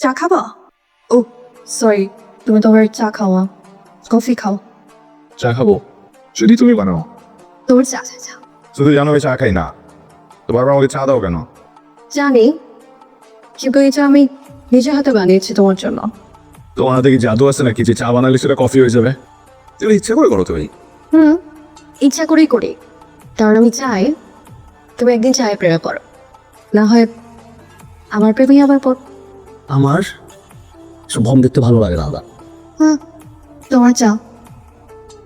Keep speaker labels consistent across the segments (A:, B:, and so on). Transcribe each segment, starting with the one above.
A: চা খাবা? ও সরি, তুমি তো আবার চা খাওয়া, কফি খাও।
B: চা খাবো যদি তুমি বানাও।
A: তোমার চা চা চা।
B: শুধু জানো আমি চা খাই না, তো বারবার আমাকে চা দাও কেন?
A: জানি, কিন্তু এই চা আমি নিজে হাতে বানিয়েছি তোমার জন্য।
B: তোমার হাতে কি জাদু আছে নাকি যে চা বানালে সেটা কফি হয়ে যাবে? তুমি ইচ্ছা করে করো তুমি।
A: ইচ্ছা করেই করি, কারণ আমি চাই তুমি একদিন চায়ে প্রেমে পড়ো, না হয় আমার প্রেমে আবার পড়ো।
B: আমার সব ভম দেখতে ভালো লাগে না।
A: তোমার চা।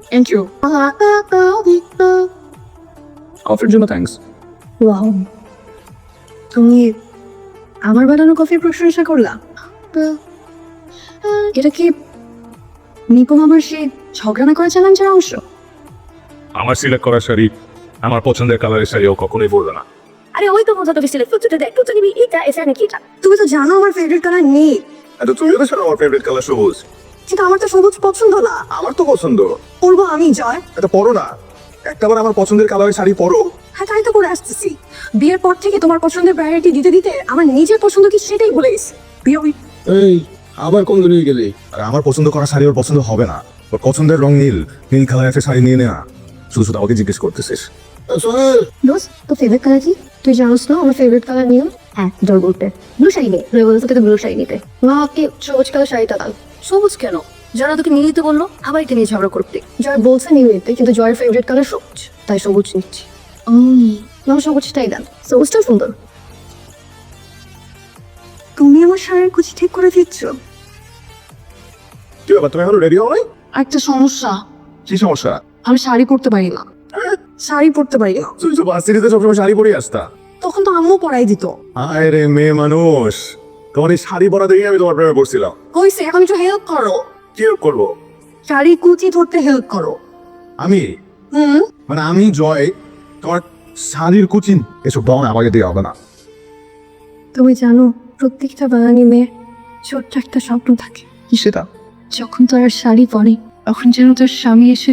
B: Thank you. কফির জন্য থ্যাঙ্কস।
A: ওয়াও, তুমি আমার বানানো কফির প্রশংসা করলা? এটা কি নিপম আমার সেই ঝগড়া না করা চ্যালেঞ্জের অংশ?
B: আমার সিলেক্ট করা শাড়ি আমার পছন্দের কালারের শাড়ি ও কখনোই পরবে না।
A: আরে ওই তো মজা, তুমি সিলেক্ট করছো, দেখ তো তুমি এটা এসে নাকি এটা। তুমি তো জানো আমার ফেভারিট কালার নেই।
B: এত তুমি তো আমার ফেভারিট কালার সবুজ।
A: কিন্তু আমার তো সবুজ পছন্দ না।
B: আমার তো পছন্দ।
A: পরবো আমি, জয়।
B: এটা পরো না, একটাবার আমার পছন্দের কালারের শাড়ি পরো।
A: হ্যাঁ, তাই তো করে আসতেছি। বিয়ের পর থেকে তোমার পছন্দের প্রায়োরিটি দিতে দিতে আমার নিজের পছন্দ কি সেটাই ভুলে গেছি। বিয়ে
B: এই আবার কোন দিকে গেলি? আর আমার পছন্দ করা শাড়ি ওর পছন্দ হবে না। ওর পছন্দের রং নীল, নীল কালার একটা শাড়ি নিয়ে নেওয়া। শুধু শুধু আমাকে জিজ্ঞেস করতেছিস।
A: দোস্ত, তো ফেভারিট কালার কি? তুই জানোস না আমার ফেভারিট কালার নিও? হ্যাঁ, জয় বলতে ব্লু শাড়ি নে। জয় বলতে তোকে ব্লু শাড়ি নিতে। মা কি সবুজ কালার শাড়িটা দাও। সবুজ কেন? যারা তোকে নিয়ে নিতে বললো, আবার এটা নিয়ে ঝগড়া করতে। জয় বলছে নিয়ে নিতে, কিন্তু জয়ের ফেভারিট কালার সবুজ, তাই সবুজ নিচ্ছি। আমার সবুজটাই দেন, সবুজটা সুন্দর। তুমি আমার শাড়ির কুচি ঠিক করে দিচ্ছ?
B: কি ব্যাপার, তুমি এখন রেডি হও নাই?
A: একটা সমস্যা,
B: কি সমস্যা?
A: আমি শাড়ি পরতে পারি না। শাড়ি পরতে পারি না।
B: তুই তো বাসিরিতে সবসময় শাড়ি পরে আসতা।
A: তখন তো আম্মু পরাই দিত।
B: আয় রে মেয়ে মানুষ, তোমার এই শাড়ি পরা দেখে আমি তোমার প্রেমে পড়ছিলাম।
A: হইছে, এখন একটু হেল্প করো।
B: কি করবো?
A: শাড়ি কুচি ধরতে হেল্প করো।
B: আমি মানে আমি জয় তোমার শাড়ির কুচিন এসব দাও না, আমাকে দিয়ে হবে না।
A: তুমি জানো, প্রত্যেকটা বাঙালি মেয়ে ছোট্ট একটা স্বপ্ন থাকে।
B: কি সেটা?
A: যখন তার শাড়ি পরে, তখন যেন তার স্বামী এসে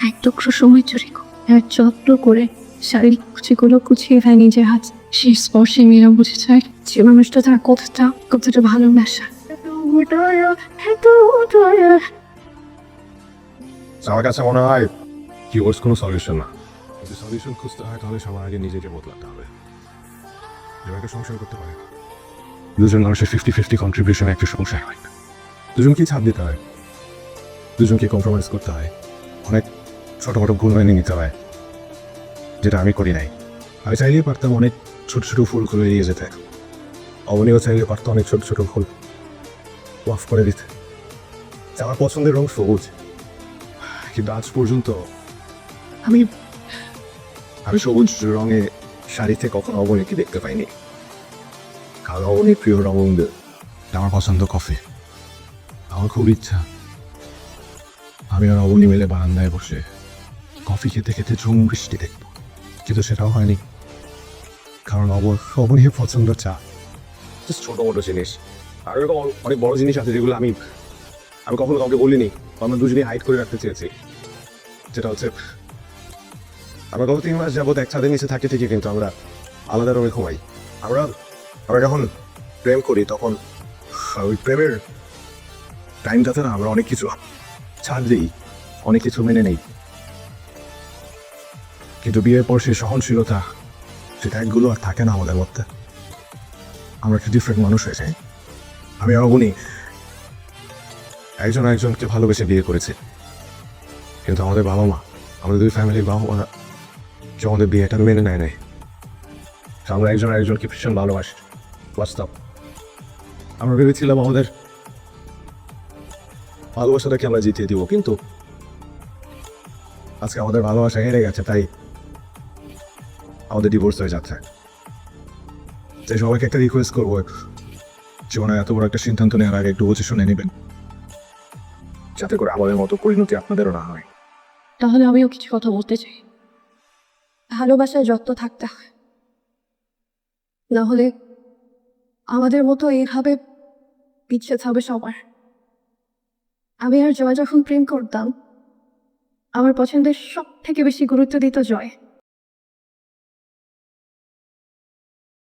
A: এক টুকরো সময় চুরি করে আর যত্ন করে শাড়ির কুচিগুলো কুচিয়ে দেয় নিজের হাত। সেই স্পর্শে মেয়েরা বুঝে যায় যে মানুষটা তার কতটা কতটা ভালোবাসা।
B: আমার কাছে মনে হয় ডিভোর্স কোনো সলিউশন না। যদি সলিউশন খুঁজতে হয় তাহলে সবার আগে নিজেকে বদলাতে হবে। একটা সংসার করতে পারে না, দুজন মানুষের 50-50 কন্ট্রিবিউশন একটা সংসার হয় না। দুজনকে ছাড় দিতে হয়, দুজনকে কম্প্রোমাইজ করতে হয়, অনেক ছোটোখাটো ভুল মেনে নিতে হয়, যেটা আমি করি নাই। আমি চাইলেই পারতাম অনেক ছোট ছোট ফুল করে এড়িয়ে যেতে, অবনীও চাইলে পারতো অনেক ছোট ছোট ফুল ওয়াফ করে দিতে। আমার পছন্দের রং সবুজ, কিন্তু আজ পর্যন্ত আমি আমি সবুজ রঙে শাড়িতে কখনো অবনীকে দেখতে পাইনি। কারণ অবনীর প্রিয় রঙ আমার পছন্দ কফি। আমার খুব ইচ্ছা আমি আর অবনী মিলে বারান্দায় বসে কফি খেতে খেতে ঝুম বৃষ্টি দেখব, কিন্তু সেটাও হয়নি। কারণ অবনীর পছন্দ চা। ছোট মোটো জিনিস, আর এরকম অনেক বড় জিনিস আছে যেগুলো আমি কখনো কাউকে বলিনি, আমরা দুজনেই হাইড করে রাখতে চেয়েছি। যেটা হচ্ছে আমরা গত 3 মাস যাবত এক ছাদের নিচে থাকি থেকে কিন্তু আমরা আলাদা রুমে ঘুমাই। আমরা যখন প্রেম করি তখন ওই প্রেমের টাইমটাতে না আমরা অনেক কিছু ছাড় দিই, অনেক কিছু মেনে নেই। কিন্তু বিয়ের পর সেই সহনশীলতা, সেটা একগুলো আর থাকে না আমাদের মধ্যে। আমরা একটা ডিফারেন্ট মানুষ হয়ে যাই। আমি আর অবনী একজন একজনকে ভালোবেসে বিয়ে করেছি, কিন্তু আমাদের বাবা মা, আমাদের দুই ফ্যামিলির বাবা মারা যে আমাদের বিয়েটা মেনে নেয় নাই। আমরা একজন একজনকে ভীষণ ভালোবাসতাম। আমরা ভেবেছিলাম আমাদের ভালোবাসাটাকে আমরা জিতিয়ে দিব, কিন্তু আজকে আমাদের ভালোবাসা হেরে গেছে, তাই আমাদের ডিভোর্স হয়ে যাচ্ছে। তাই সবাইকে একটা রিকোয়েস্ট করবো, জীবনে এত বড় একটা সিদ্ধান্ত নেওয়ার আগে একটু বুঝে শুনে নেবেন, যাতে করে আমাদের মতো পরিণতি আপনাদেরও না হয়।
A: তাহলে আমিও কিছু কথা বলতে চাই। ভালোবাসায় যত্ন থাকতে হয়, না হলে আমাদের মতো এইভাবে বিচ্ছেদ হবে সবার। আমি আর জয় যখন প্রেম করতাম, আমার পছন্দের সব থেকে বেশি গুরুত্ব দিত জয়।